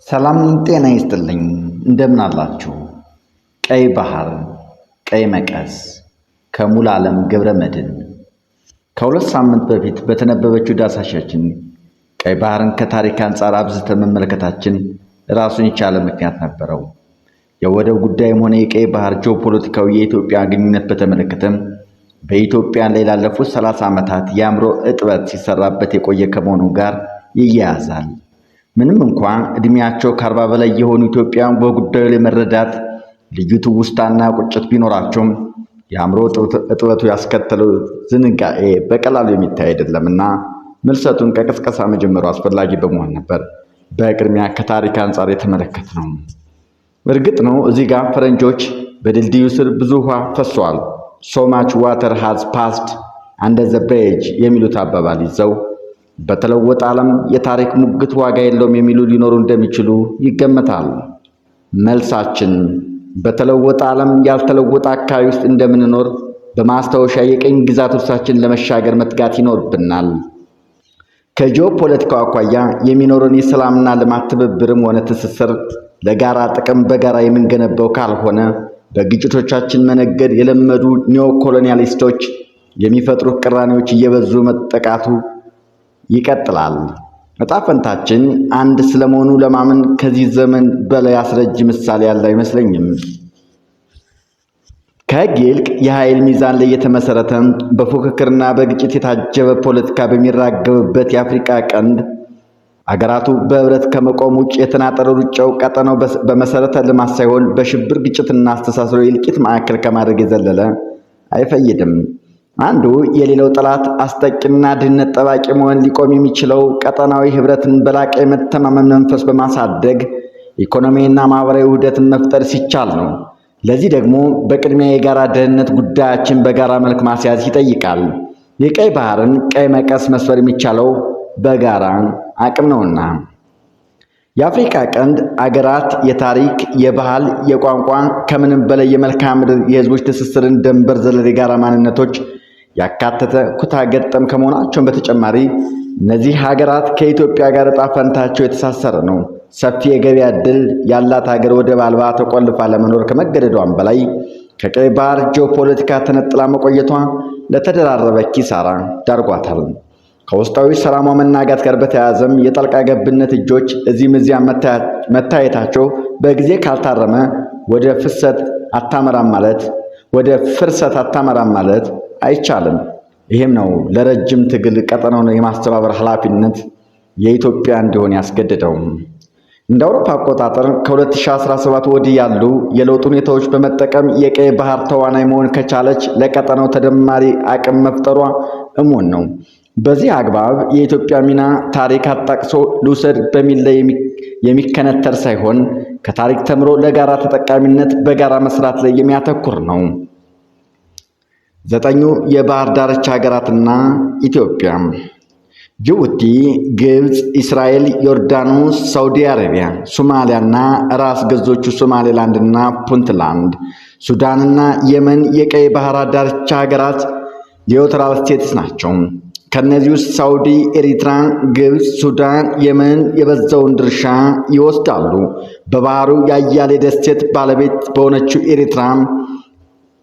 ሰላም ጤና ይስጥልኝ። እንደምን አላችሁ? ቀይ ባህር ቀይ መቀስ ከሙሉ ዓለም ገብረ መድኅን። ከሁለት ሳምንት በፊት በተነበበችው ዳሳሻችን ቀይ ባህርን ከታሪክ አንጻር አብዝተን መመልከታችን ራሱን የቻለ ምክንያት ነበረው። የወደብ ጉዳይም ሆነ የቀይ ባህር ጂኦፖለቲካዊ የኢትዮጵያ ግንኙነት በተመለከተም በኢትዮጵያ ላይ ላለፉት 30 ዓመታት የአእምሮ እጥበት ሲሰራበት የቆየ ከመሆኑ ጋር ይያያዛል። ምንም እንኳን እድሜያቸው ከ40 በላይ የሆኑ ኢትዮጵያውያን በጉዳዩ ላይ መረዳት ልዩ ትውስታና ቁጭት ቢኖራቸውም የአእምሮ እጥበቱ ያስከተለው ዝንጋኤ በቀላሉ የሚታይ አይደለምና ምልሰቱን ከቅስቀሳ መጀመሩ አስፈላጊ በመሆን ነበር በቅድሚያ ከታሪክ አንጻር የተመለከትነው። እርግጥ ነው እዚህ ጋር ፈረንጆች በድልድዩ ስር ብዙ ውሃ ፈሷል፣ so much water has passed under the bridge የሚሉት አባባል ይዘው በተለወጠ ዓለም የታሪክ ሙግት ዋጋ የለውም የሚሉ ሊኖሩ እንደሚችሉ ይገመታል። መልሳችን በተለወጠ ዓለም ያልተለወጠ አካባቢ ውስጥ እንደምንኖር በማስታወሻ የቀኝ ግዛት ውርሳችን ለመሻገር መትጋት ይኖርብናል። ከጂኦፖለቲካው አኳያ የሚኖረን የሰላምና ልማት ትብብርም ሆነ ትስስር ለጋራ ጥቅም በጋራ የምንገነባው ካልሆነ በግጭቶቻችን መነገድ የለመዱ ኒዮኮሎኒያሊስቶች የሚፈጥሩት ቅራኔዎች እየበዙ መጠቃቱ ይቀጥላል። ዕጣ ፈንታችን አንድ ስለመሆኑ ለማመን ከዚህ ዘመን በላይ አስረጅ ምሳሌ ያለ አይመስለኝም። ከሕግ ይልቅ የኃይል ሚዛን ላይ የተመሰረተ በፉክክርና በግጭት የታጀበ ፖለቲካ በሚራገብበት የአፍሪካ ቀንድ አገራቱ በህብረት ከመቆም ውጭ የተናጠረ ሩጫው ቀጠናው በመሰረተ ልማት ሳይሆን በሽብር ግጭትና አስተሳሰሩ የእልቂት ማዕከል ከማድረግ የዘለለ አይፈይድም። አንዱ የሌላው ጠላት አስጠቂና ድህነት ጠባቂ መሆን ሊቆም የሚችለው ቀጠናዊ ህብረትን በላቀ የመተማመን መንፈስ በማሳደግ ኢኮኖሚያዊና ማህበራዊ ውህደትን መፍጠር ሲቻል ነው። ለዚህ ደግሞ በቅድሚያ የጋራ ደህንነት ጉዳያችን በጋራ መልክ ማስያዝ ይጠይቃል። የቀይ ባህርን ቀይ መቀስ መስፈር የሚቻለው በጋራ አቅም ነውና። የአፍሪካ ቀንድ አገራት የታሪክ፣ የባህል፣ የቋንቋ ከምንም በላይ የመልክዓ ምድር የህዝቦች ትስስርን ደንበር ዘለል የጋራ ማንነቶች ያካተተ ኩታ ገጠም ከመሆናቸውን በተጨማሪ እነዚህ ሀገራት ከኢትዮጵያ ጋር ዕጣ ፈንታቸው የተሳሰረ ነው። ሰፊ የገበያ ዕድል ያላት ሀገር ወደብ አልባ ተቆልፋ ለመኖር ከመገደዷም በላይ ከቀይ ባህር ጂኦፖለቲካ ተነጥላ መቆየቷ ለተደራረበ ኪሳራ ዳርጓታል። ከውስጣዊ ሰላሟ መናጋት ጋር በተያያዘም የጣልቃ ገብነት እጆች እዚህም እዚያም መታየታቸው በጊዜ ካልታረመ ወደ ፍርሰት አታመራም ማለት አይቻልም። ይህም ነው ለረጅም ትግል ቀጠናውን የማስተባበር ኃላፊነት የኢትዮጵያ እንዲሆን ያስገደደው። እንደ አውሮፓ አቆጣጠር ከ2017 ወዲህ ያሉ የለውጥ ሁኔታዎች በመጠቀም የቀይ ባህር ተዋናይ መሆን ከቻለች ለቀጠናው ተደማሪ አቅም መፍጠሯ እሙን ነው። በዚህ አግባብ የኢትዮጵያ ሚና ታሪክ አጣቅሶ ልውሰድ በሚል ላይ የሚከነተር ሳይሆን ከታሪክ ተምሮ ለጋራ ተጠቃሚነት በጋራ መስራት ላይ የሚያተኩር ነው። 9 የባህር ዳርቻ ሀገራትና ኢትዮጵያ: ጅቡቲ፣ ግብፅ፣ እስራኤል፣ ዮርዳኖስ፣ ሳውዲ አረቢያ፣ ሶማሊያና ራስ ገዞቹ ሶማሌላንድና ፑንትላንድ፣ ሱዳንና የመን የቀይ ባህር ዳርቻ ሀገራት ኒውትራል ስቴትስ ናቸው። ከነዚህ ውስጥ ሳውዲ፣ ኤሪትራ፣ ግብፅ፣ ሱዳን፣ የመን የበዛውን ድርሻ ይወስዳሉ። በባህሩ የአያሌ ደሴት ባለቤት በሆነችው ኤሪትራ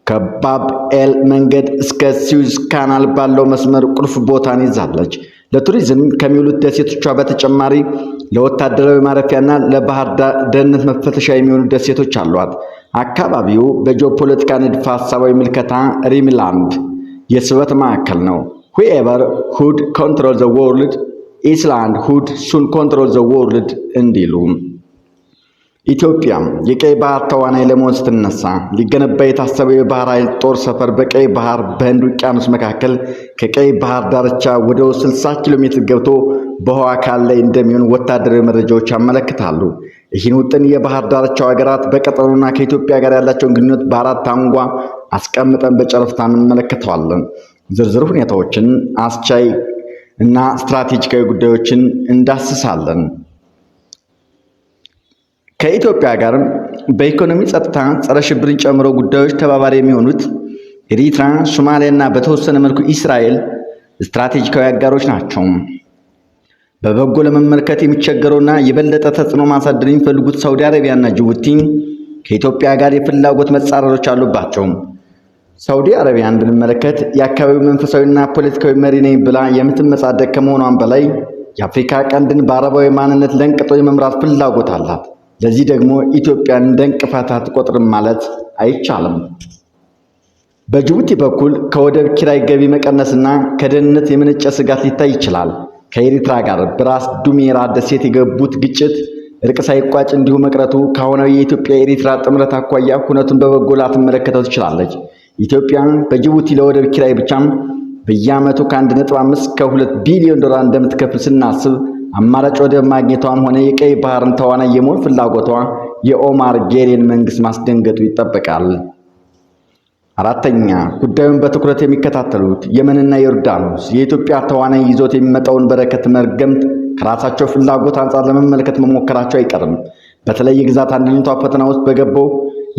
ከባብ ኤል መንገድ እስከ ስዊዝ ካናል ባለው መስመር ቁልፍ ቦታን ይዛለች። ለቱሪዝም ከሚውሉት ደሴቶቿ በተጨማሪ ለወታደራዊ ማረፊያና ለባህር ደህንነት መፈተሻ የሚሆኑ ደሴቶች አሏት። አካባቢው በጂኦፖለቲካ ንድፈ ሐሳባዊ ምልከታ ሪምላንድ የስበት ማዕከል ነው። whoever would control the world Island would soon control the world እንዲሉ። ኢትዮጵያ የቀይ ባህር ተዋናይ ለመሆን ስትነሳ ሊገነባ የታሰበው የባህር ኃይል ጦር ሰፈር በቀይ ባህር በህንድ ውቅያኖስ መካከል ከቀይ ባህር ዳርቻ ወደ 60 ኪሎ ሜትር ገብቶ በውሃ አካል ላይ እንደሚሆን ወታደራዊ መረጃዎች ያመለክታሉ። ይህን ውጥን የባህር ዳርቻው ሀገራት በቀጠናውና ከኢትዮጵያ ጋር ያላቸውን ግንኙነት በአራት አንጓ አስቀምጠን በጨረፍታ እንመለከተዋለን። ዝርዝር ሁኔታዎችን፣ አስቻይ እና ስትራቴጂካዊ ጉዳዮችን እንዳስሳለን። ከኢትዮጵያ ጋር በኢኮኖሚ፣ ጸጥታ፣ ጸረ ሽብርን ጨምሮ ጉዳዮች ተባባሪ የሚሆኑት ኤሪትራ፣ ሶማሊያ እና በተወሰነ መልኩ እስራኤል ስትራቴጂካዊ አጋሮች ናቸው። በበጎ ለመመልከት የሚቸገረውና የበለጠ ተጽዕኖ ማሳደር የሚፈልጉት ሳውዲ አረቢያና ጅቡቲ ከኢትዮጵያ ጋር የፍላጎት መጻረሮች አሉባቸው። ሳውዲ አረቢያን ብንመለከት የአካባቢው መንፈሳዊና ፖለቲካዊ መሪ ነኝ ብላ የምትመጻደቅ ከመሆኗን በላይ የአፍሪካ ቀንድን በአረባዊ ማንነት ለንቅጦ የመምራት ፍላጎት አላት። ለዚህ ደግሞ ኢትዮጵያን እንደ እንቅፋት አትቆጥርም ማለት አይቻልም። በጅቡቲ በኩል ከወደብ ኪራይ ገቢ መቀነስና ከደህንነት የመነጨ ስጋት ሊታይ ይችላል። ከኤርትራ ጋር በራስ ዱሜራ ደሴት የገቡት ግጭት እርቅ ሳይቋጭ እንዲሁ መቅረቱ ከአሁናዊ የኢትዮጵያ ኤርትራ ጥምረት አኳያ ሁነቱን በበጎ ላትመለከተው ትችላለች። ኢትዮጵያ በጅቡቲ ለወደብ ኪራይ ብቻም በየዓመቱ ከ1.5 እስከ 2 ቢሊዮን ዶላር እንደምትከፍል ስናስብ አማራጭ ወደብ ማግኘቷም ሆነ የቀይ ባህርን ተዋናይ የመሆን ፍላጎቷ የኦማር ጌሬን መንግስት ማስደንገጡ ይጠበቃል። አራተኛ፣ ጉዳዩን በትኩረት የሚከታተሉት የመንና ዮርዳኖስ የኢትዮጵያ ተዋናይ ይዞት የሚመጣውን በረከት መርገምት ከራሳቸው ፍላጎት አንጻር ለመመልከት መሞከራቸው አይቀርም። በተለይ የግዛት አንድነቷ ፈተና ውስጥ በገባው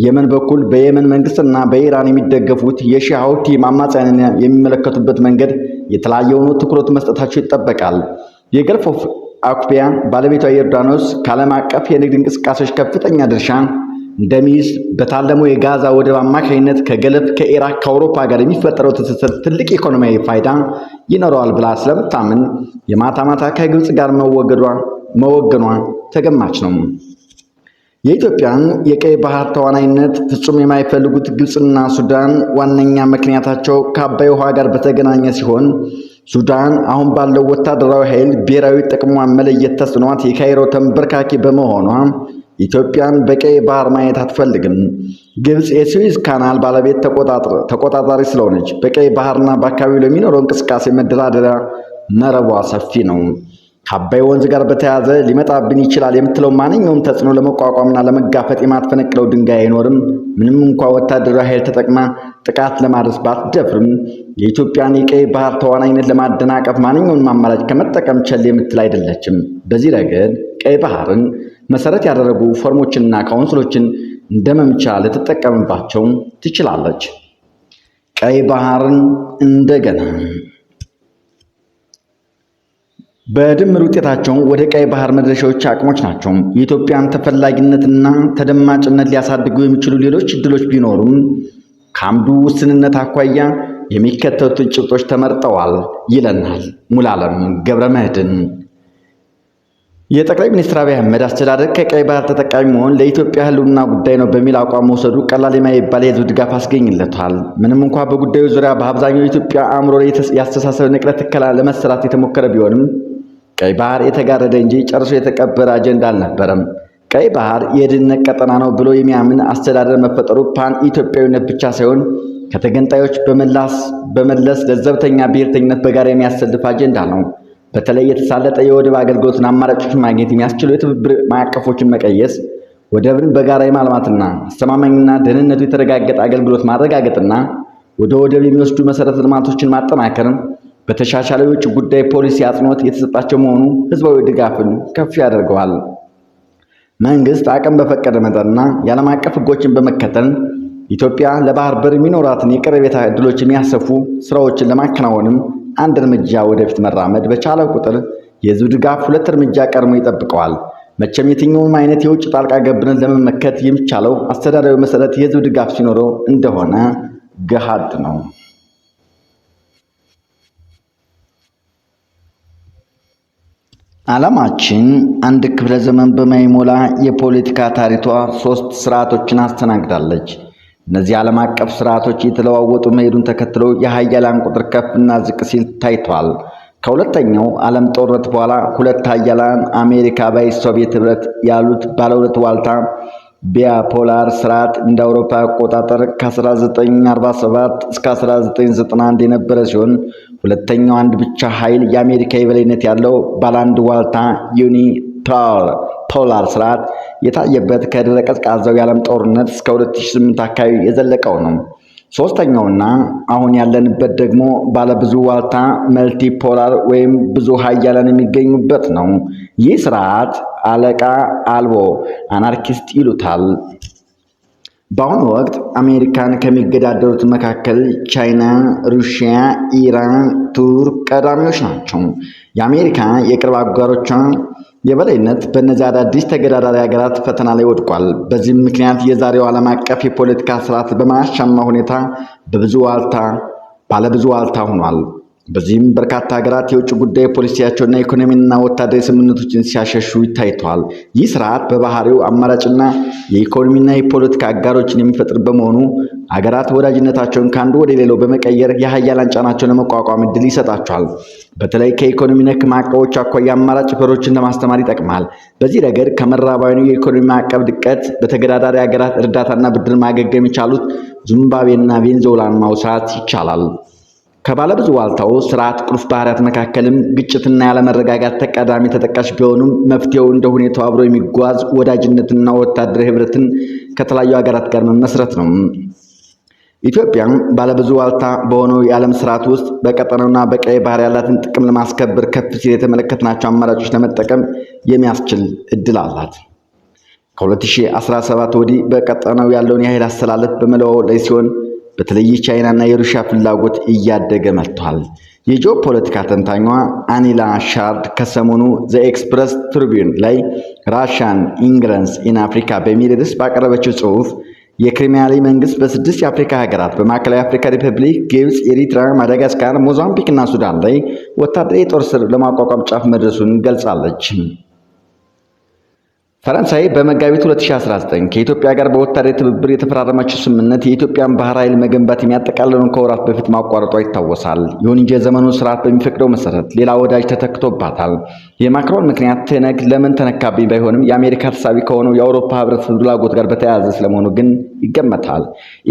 የመን በኩል በየመን መንግስትና በኢራን የሚደገፉት የሺዓ ሁቲ አማጽያንን የሚመለከቱበት መንገድ የተለያየ ሆኖ ትኩረት መስጠታቸው ይጠበቃል። የገልፍ አኩፒያ ባለቤቷ ዮርዳኖስ ከዓለም አቀፍ የንግድ እንቅስቃሴዎች ከፍተኛ ድርሻ እንደሚይዝ በታለመው የጋዛ ወደብ አማካኝነት ከገለፍ፣ ከኢራቅ፣ ከአውሮፓ ጋር የሚፈጠረው ትስስር ትልቅ ኢኮኖሚያዊ ፋይዳ ይኖረዋል ብላ ስለምታምን የማታ ማታ ከግብፅ ጋር መወገኗ ተገማች ነው። የኢትዮጵያን የቀይ ባህር ተዋናይነት ፍጹም የማይፈልጉት ግብፅና ሱዳን ዋነኛ ምክንያታቸው ከአባይ ውሃ ጋር በተገናኘ ሲሆን ሱዳን አሁን ባለው ወታደራዊ ኃይል ብሔራዊ ጥቅሟን መለየት ተስኗት የካይሮ ተንበርካኪ በመሆኗ ኢትዮጵያን በቀይ ባህር ማየት አትፈልግም። ግብፅ የስዊዝ ካናል ባለቤት ተቆጣጣሪ ስለሆነች በቀይ ባህርና በአካባቢው ለሚኖረው እንቅስቃሴ መደራደሪያ መረቧ ሰፊ ነው። ከአባይ ወንዝ ጋር በተያያዘ ሊመጣብን ይችላል የምትለው ማንኛውም ተጽዕኖ ለመቋቋምና ለመጋፈጥ የማትፈነቅለው ድንጋይ አይኖርም። ምንም እንኳ ወታደራዊ ኃይል ተጠቅማ ጥቃት ለማድረስ ባትደፍርም የኢትዮጵያን የቀይ ባህር ተዋናይነት ለማደናቀፍ ማንኛውንም አማራጭ ከመጠቀም ቸል የምትል አይደለችም። በዚህ ረገድ ቀይ ባህርን መሰረት ያደረጉ ፎርሞችንና ካውንስሎችን እንደ መምቻ ልትጠቀምባቸው ትችላለች። ቀይ ባህርን እንደገና በድምር ውጤታቸው ወደ ቀይ ባህር መድረሻዎች አቅሞች ናቸው። የኢትዮጵያን ተፈላጊነትና ተደማጭነት ሊያሳድጉ የሚችሉ ሌሎች እድሎች ቢኖሩም ከአምዱ ውስንነት አኳያ የሚከተሉትን ጭብጦች ተመርጠዋል ይለናል ሙሉዓለም ገብረ መድኅን። የጠቅላይ ሚኒስትር አብይ አህመድ አስተዳደር ከቀይ ባህር ተጠቃሚ መሆን ለኢትዮጵያ ሕልውና ጉዳይ ነው በሚል አቋም መውሰዱ ቀላል የማይባል የህዝብ ድጋፍ አስገኝለታል። ምንም እንኳ በጉዳዩ ዙሪያ በአብዛኛው የኢትዮጵያ አእምሮ የአስተሳሰብ ንቅለ ተከላ ለመሰራት የተሞከረ ቢሆንም ቀይ ባህር የተጋረደ እንጂ ጨርሶ የተቀበረ አጀንዳ አልነበረም። ቀይ ባህር የድህነት ቀጠና ነው ብሎ የሚያምን አስተዳደር መፈጠሩ ፓን ኢትዮጵያዊነት ብቻ ሳይሆን ከተገንጣዮች በመለስ ለዘብተኛ ብሔርተኝነት በጋራ የሚያሰልፍ አጀንዳ ነው። በተለይ የተሳለጠ የወደብ አገልግሎትን አማራጮችን ማግኘት የሚያስችሉ የትብብር ማዕቀፎችን መቀየስ፣ ወደብን በጋራ የማልማትና አስተማማኝና ደህንነቱ የተረጋገጠ አገልግሎት ማረጋገጥና ወደ ወደብ የሚወስዱ መሰረተ ልማቶችን ማጠናከር በተሻሻለው የውጭ ጉዳይ ፖሊሲ አጽንዖት የተሰጣቸው መሆኑ ህዝባዊ ድጋፍን ከፍ ያደርገዋል። መንግስት አቅም በፈቀደ መጠንና የዓለም አቀፍ ህጎችን በመከተል ኢትዮጵያ ለባህር በር የሚኖራትን የቀረቤታ ዕድሎች የሚያሰፉ ስራዎችን ለማከናወንም አንድ እርምጃ ወደፊት መራመድ በቻለ ቁጥር የህዝብ ድጋፍ 2 እርምጃ ቀድሞ ይጠብቀዋል። መቼም የትኛውም አይነት የውጭ ጣልቃ ገብነት ለመመከት የሚቻለው አስተዳደራዊ መሰረት የህዝብ ድጋፍ ሲኖረው እንደሆነ ገሃድ ነው። ዓለማችን አንድ ክፍለ ዘመን በማይሞላ የፖለቲካ ታሪቷ 3 ስርዓቶችን አስተናግዳለች። እነዚህ ዓለም አቀፍ ስርዓቶች የተለዋወጡ መሄዱን ተከትሎ የሀያላን ቁጥር ከፍና ዝቅ ሲል ታይቷል። ከሁለተኛው ዓለም ጦርነት በኋላ 2 ሀያላን አሜሪካ ባይ ሶቪየት ህብረት ያሉት ባለ 2 ዋልታ ቢፖላር ስርዓት እንደ አውሮፓ አቆጣጠር ከ1947 እስከ 1991 የነበረ ሲሆን ሁለተኛው አንድ ብቻ ኃይል የአሜሪካ የበላይነት ያለው ባለ 1 ዋልታ ዩኒፖላር ስርዓት የታየበት ከድህረ ቀዝቃዛው የዓለም ጦርነት እስከ 2008 አካባቢ የዘለቀው ነው። ሶስተኛውና አሁን ያለንበት ደግሞ ባለ ብዙ ዋልታ መልቲፖላር ወይም ብዙ ሀያላን የሚገኙበት ነው። ይህ ስርዓት አለቃ አልቦ አናርኪስት ይሉታል። በአሁኑ ወቅት አሜሪካን ከሚገዳደሩት መካከል ቻይና፣ ሩሲያ፣ ኢራን፣ ቱርክ ቀዳሚዎች ናቸው። የአሜሪካ የቅርብ አጋሮቿ የበላይነት በእነዚህ አዳዲስ ተገዳዳሪ ሀገራት ፈተና ላይ ወድቋል። በዚህም ምክንያት የዛሬው ዓለም አቀፍ የፖለቲካ ስርዓት በማያሻማ ሁኔታ ባለብዙ ዋልታ ሆኗል። በዚህም በርካታ ሀገራት የውጭ ጉዳይ ፖሊሲያቸውና ኢኮኖሚና ወታደራዊ ስምምነቶችን ሲያሸሹ ይታይተዋል። ይህ ስርዓት በባህሪው አማራጭና የኢኮኖሚና የፖለቲካ አጋሮችን የሚፈጥር በመሆኑ ሀገራት ወዳጅነታቸውን ከአንዱ ወደ ሌላው በመቀየር የሀያላን ጫናቸውን ለመቋቋም እድል ይሰጣቸዋል። በተለይ ከኢኮኖሚ ነክ ማዕቀቦች አኳያ አማራጭ በሮችን ለማስተማር ይጠቅማል። በዚህ ረገድ ከምዕራባውያኑ የኢኮኖሚ ማዕቀብ ድቀት በተገዳዳሪ ሀገራት እርዳታና ብድር ማገገም የቻሉት ዚምባብዌና ቬኔዙዌላን ማውሳት ይቻላል። ከባለብዙ ዋልታው ስርዓት ቁልፍ ባህሪያት መካከልም ግጭትና ያለመረጋጋት ተቀዳሚ ተጠቃሽ ቢሆኑም መፍትሄው እንደ ሁኔታው አብሮ የሚጓዝ ወዳጅነትና ወታደራዊ ህብረትን ከተለያዩ ሀገራት ጋር መመስረት ነው። ኢትዮጵያም ባለብዙ ዋልታ በሆነው የዓለም ስርዓት ውስጥ በቀጠናውና በቀይ ባህር ያላትን ጥቅም ለማስከበር ከፍ ሲል የተመለከትናቸው አማራጮች ለመጠቀም የሚያስችል እድል አላት። ከ2017 ወዲህ በቀጠናው ያለውን የኃይል አስተላለፍ በመለዋወጥ ላይ ሲሆን በተለይ ቻይናና የሩሲያ ፍላጎት እያደገ መጥቷል። የጂኦፖለቲካ ተንታኟ አኒላ ሻርድ ከሰሞኑ ዘ ኤክስፕረስ ትሪቢዩን ላይ ራሽያን ኢንግረንስ ኢን አፍሪካ በሚል ርዕስ ባቀረበችው ጽሑፍ የክሪሚያ መንግስት በ6 የአፍሪካ ሀገራት በማዕከላዊ አፍሪካ ሪፐብሊክ፣ ግብፅ፣ ኤሪትራ፣ ማዳጋስካር፣ ሞዛምቢክ እና ሱዳን ላይ ወታደራዊ የጦር ስር ለማቋቋም ጫፍ መድረሱን ገልጻለች። ፈረንሳይ በመጋቢት 2019 ከኢትዮጵያ ጋር በወታደራዊ ትብብር የተፈራረመችው ስምምነት የኢትዮጵያን ባህር ኃይል መገንባት የሚያጠቃልለውን ከወራት በፊት ማቋረጧ ይታወሳል። ይሁን እንጂ የዘመኑ ስርዓት በሚፈቅደው መሰረት ሌላ ወዳጅ ተተክቶባታል። የማክሮን ምክንያት ትነግ ለምን ተነካብኝ ባይሆንም የአሜሪካ ተሳቢ ከሆነው የአውሮፓ ህብረት ፍላጎት ጋር በተያያዘ ስለመሆኑ ግን ይገመታል።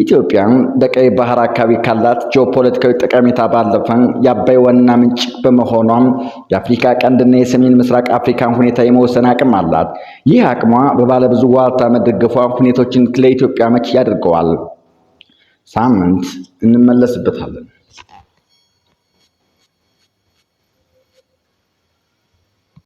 ኢትዮጵያ በቀይ ባህር አካባቢ ካላት ጂኦፖለቲካዊ ጠቀሜታ ባለፈ የአባይ ዋና ምንጭ በመሆኗም የአፍሪካ ቀንድና የሰሜን ምስራቅ አፍሪካን ሁኔታ የመወሰን አቅም አላት። ይህ አቅሟ በባለብዙ ዋልታ መደገፏ ሁኔታዎችን ለኢትዮጵያ መች ያደርገዋል። ሳምንት እንመለስበታለን።